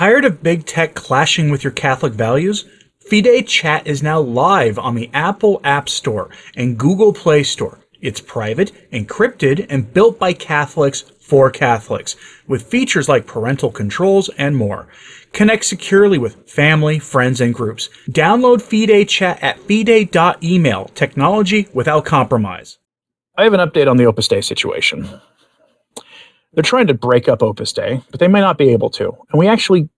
Tired of big tech clashing with your Catholic values? Fide Chat is now live on the Apple App Store and Google Play Store. It's private, encrypted, and built by Catholics for Catholics, with features like parental controls and more. Connect securely with family, friends, and groups. Download Fide Chat at fide.email. Technology without compromise. I have an update on the Opus Dei situation. They're trying to break up Opus Dei, but they may not be able to. And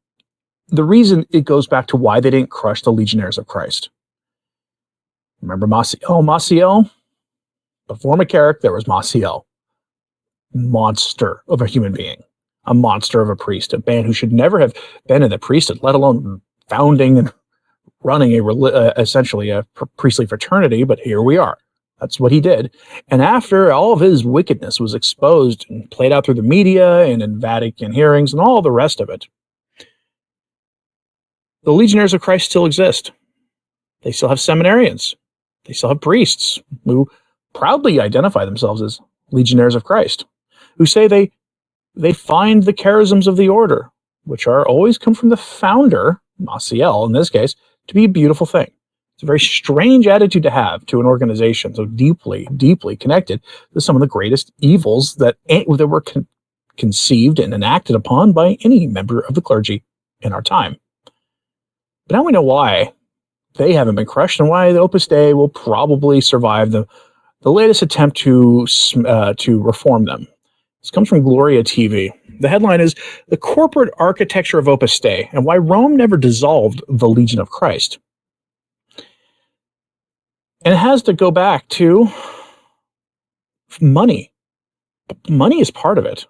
the reason it goes back to why they didn't crush the Legionnaires of Christ. Remember Maciel? Maciel? Before McCarrick, there was Maciel. Monster of a human being. A monster of a priest. A man who should never have been in the priesthood, let alone founding and running essentially a priestly fraternity, but here we are. That's what he did. And after all of his wickedness was exposed and played out through the media and in Vatican hearings and all the rest of it, the Legionnaires of Christ still exist. They still have seminarians. They still have priests who proudly identify themselves as Legionnaires of Christ, who say they find the charisms of the order, which are always come from the founder, Maciel in this case, to be a beautiful thing. It's a very strange attitude to have to an organization so deeply, deeply connected to some of the greatest evils that were conceived and enacted upon by any member of the clergy in our time. But now we know why they haven't been crushed and why the Opus Dei will probably survive the latest attempt to reform them. This comes from Gloria TV. The headline is "The Corporate Architecture of Opus Dei and Why Rome Never Dissolved the Legion of Christ." And it has to go back to money. Money is part of it.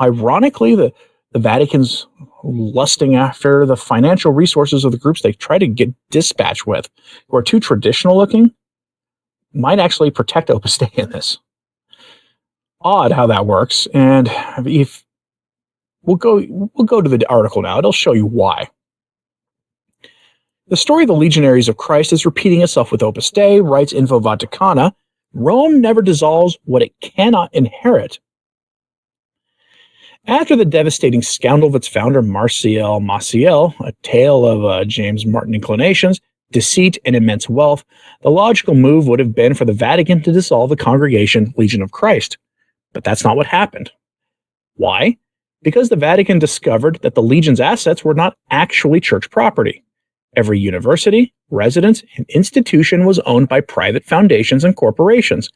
Ironically, the Vatican's lusting after the financial resources of the groups they try to get dispatched with, who are too traditional looking, might actually protect Opus Dei in this. Odd how that works, and if we'll go to the article now, it'll show you why. The story of the Legionaries of Christ is repeating itself with Opus Dei, writes Info Vaticana. Rome never dissolves what it cannot inherit. After the devastating scandal of its founder, Maciel, a tale of James Martin inclinations, deceit, and immense wealth, the logical move would have been for the Vatican to dissolve the congregation Legion of Christ. But that's not what happened. Why? Because the Vatican discovered that the Legion's assets were not actually church property. Every university, residence, and institution was owned by private foundations and corporations,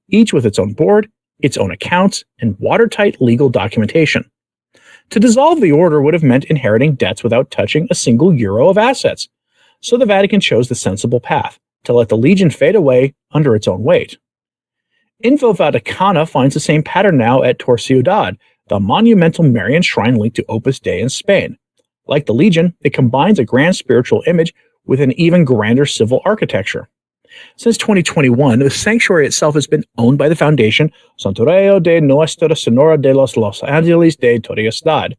each with its own board, its own accounts, and watertight legal documentation. To dissolve the order would have meant inheriting debts without touching a single euro of assets. So the Vatican chose the sensible path, to let the Legion fade away under its own weight. Info Vaticana finds the same pattern now at Tor Ciudad, the monumental Marian shrine linked to Opus Dei in Spain. Like the Legion, it combines a grand spiritual image with an even grander civil architecture. Since 2021, the sanctuary itself has been owned by the foundation Santuario de Nuestra Señora de los Ángeles de Toda.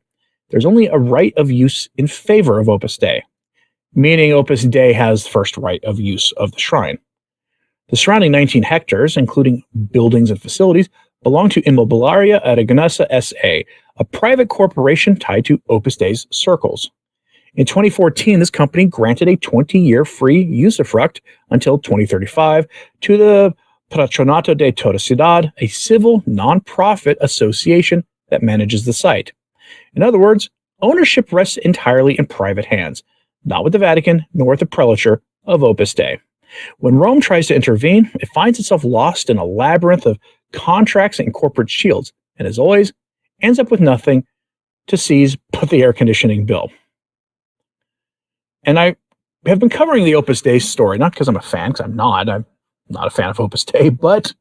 There's only a right of use in favor of Opus Dei, meaning Opus Dei has first right of use of the shrine. The surrounding 19 hectares, including buildings and facilities, belong to Immobiliaria Aragonesa S.A., a private corporation tied to Opus Dei's circles. In 2014, this company granted a 20-year free usufruct until 2035 to the Patronato de Toda Ciudad, a civil non-profit association that manages the site. In other words, ownership rests entirely in private hands, not with the Vatican nor with the prelature of Opus Dei. When Rome tries to intervene, it finds itself lost in a labyrinth of contracts and corporate shields, and as always, ends up with nothing to seize but the air conditioning bill. And I have been covering the Opus Dei story, not because I'm a fan, because I'm not a fan of Opus Dei, but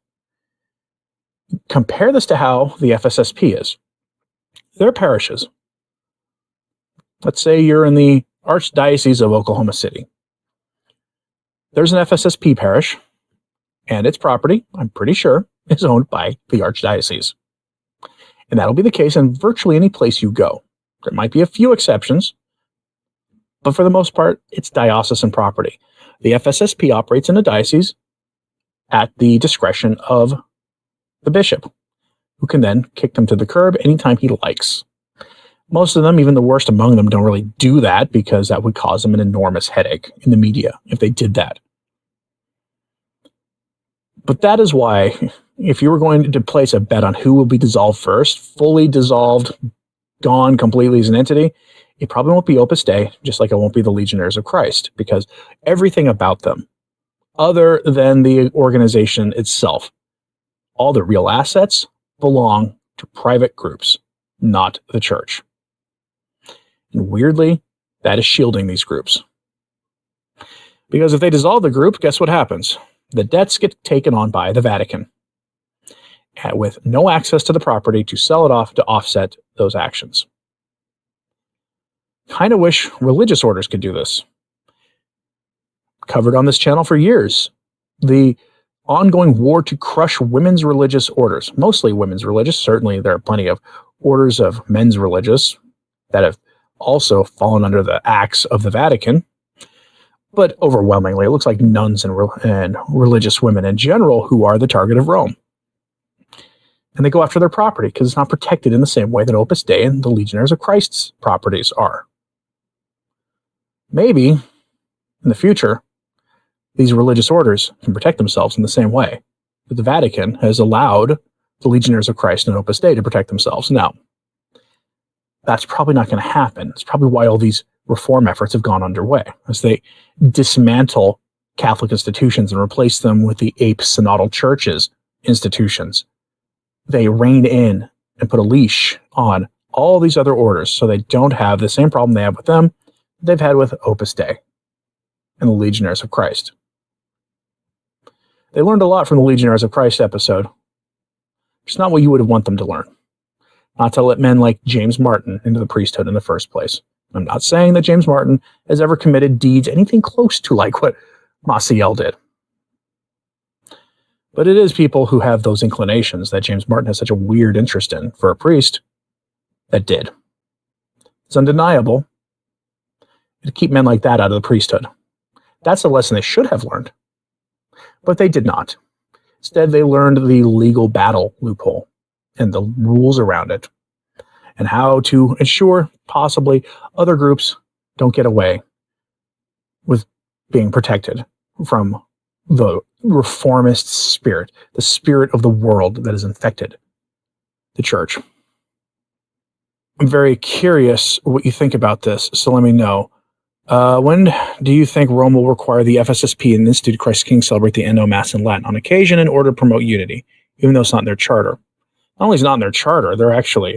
compare this to how the FSSP is. Their parishes. Let's say you're in the Archdiocese of Oklahoma City. There's an FSSP parish, and its property, I'm pretty sure, is owned by the Archdiocese. And that'll be the case in virtually any place you go. There might be a few exceptions, but for the most part, it's diocesan property. The FSSP operates in a diocese at the discretion of the bishop, who can then kick them to the curb anytime he likes. Most of them, even the worst among them, don't really do that because that would cause them an enormous headache in the media if they did that. But that is why, if you were going to place a bet on who will be dissolved first, fully dissolved, gone completely as an entity, it probably won't be Opus Dei, just like it won't be the Legionnaires of Christ, because everything about them, other than the organization itself, all the real assets belong to private groups, not the church. And weirdly, that is shielding these groups. Because if they dissolve the group, guess what happens? The debts get taken on by the Vatican, with no access to the property to sell it off to offset those actions. Kind of wish religious orders could do this. Covered on this channel for years. The ongoing war to crush women's religious orders, mostly women's religious. Certainly there are plenty of orders of men's religious that have also fallen under the axe of the Vatican. But overwhelmingly, it looks like nuns and religious women in general who are the target of Rome. And they go after their property because it's not protected in the same way that Opus Dei and the Legionnaires of Christ's properties are. Maybe, in the future, these religious orders can protect themselves in the same way that the Vatican has allowed the Legionnaires of Christ and Opus Dei to protect themselves. Now, that's probably not going to happen. It's probably why all these reform efforts have gone underway, as they dismantle Catholic institutions and replace them with the ape synodal churches institutions. They rein in and put a leash on all these other orders so they don't have the same problem they have with them they've had with Opus Dei and the Legionnaires of Christ. They learned a lot from the Legionnaires of Christ episode. It's not what you would have want them to learn. Not to let men like James Martin into the priesthood in the first place. I'm not saying that James Martin has ever committed deeds anything close to like what Maciel did. But it is people who have those inclinations that James Martin has such a weird interest in for a priest that did. It's undeniable. To keep men like that out of the priesthood. That's a lesson they should have learned. But they did not. Instead, they learned the legal battle loophole and the rules around it, and how to ensure possibly other groups don't get away with being protected from the reformist spirit, the spirit of the world that has infected the church. I'm very curious what you think about this, so let me know. When do you think Rome will require the FSSP and the Institute of Christ King celebrate the Anno Mass in Latin on occasion in order to promote unity, even though it's not in their charter? Not only is it not in their charter, they're actually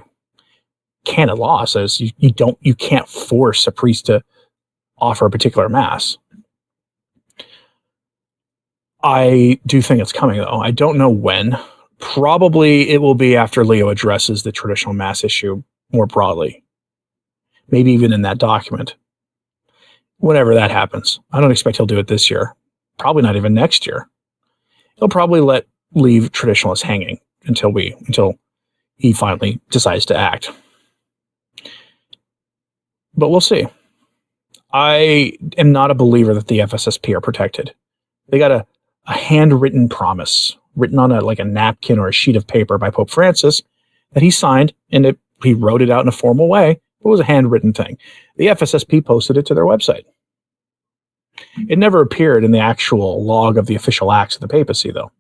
canon law says you can't force a priest to offer a particular mass. I do think it's coming, though. I don't know when. Probably it will be after Leo addresses the traditional mass issue more broadly. Maybe even in that document. Whenever that happens. I don't expect he'll do it this year. Probably not even next year. He'll probably leave traditionalists hanging until he finally decides to act. But we'll see. I am not a believer that the FSSP are protected. They got a handwritten promise written on a napkin or a sheet of paper by Pope Francis that he signed, and he wrote it out in a formal way. It was a handwritten thing. The FSSP posted it to their website. It never appeared in the actual log of the official acts of the papacy, though.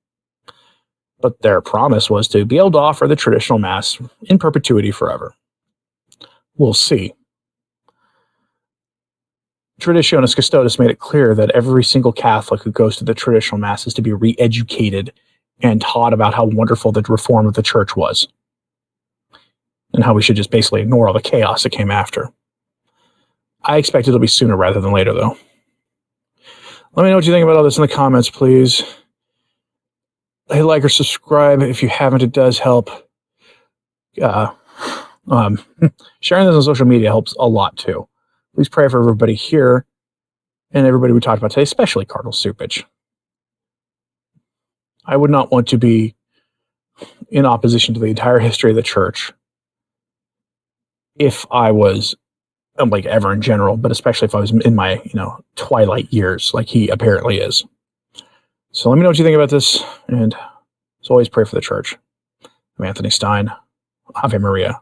But their promise was to be able to offer the traditional mass in perpetuity forever. We'll see. Traditionis Custodes made it clear that every single Catholic who goes to the traditional mass is to be re-educated and taught about how wonderful the reform of the church was, and how we should just basically ignore all the chaos that came after. I expect it'll be sooner rather than later, though. Let me know what you think about all this in the comments, please. Hey, like or subscribe if you haven't. It does help. Sharing this on social media helps a lot, too. Please pray for everybody here and everybody we talked about today, especially Cardinal Supich. I would not want to be in opposition to the entire history of the church if I was, ever in general, but especially if I was in my, twilight years, like he apparently is. So let me know what you think about this, and as always, pray for the church. I'm Anthony Stine. Ave Maria.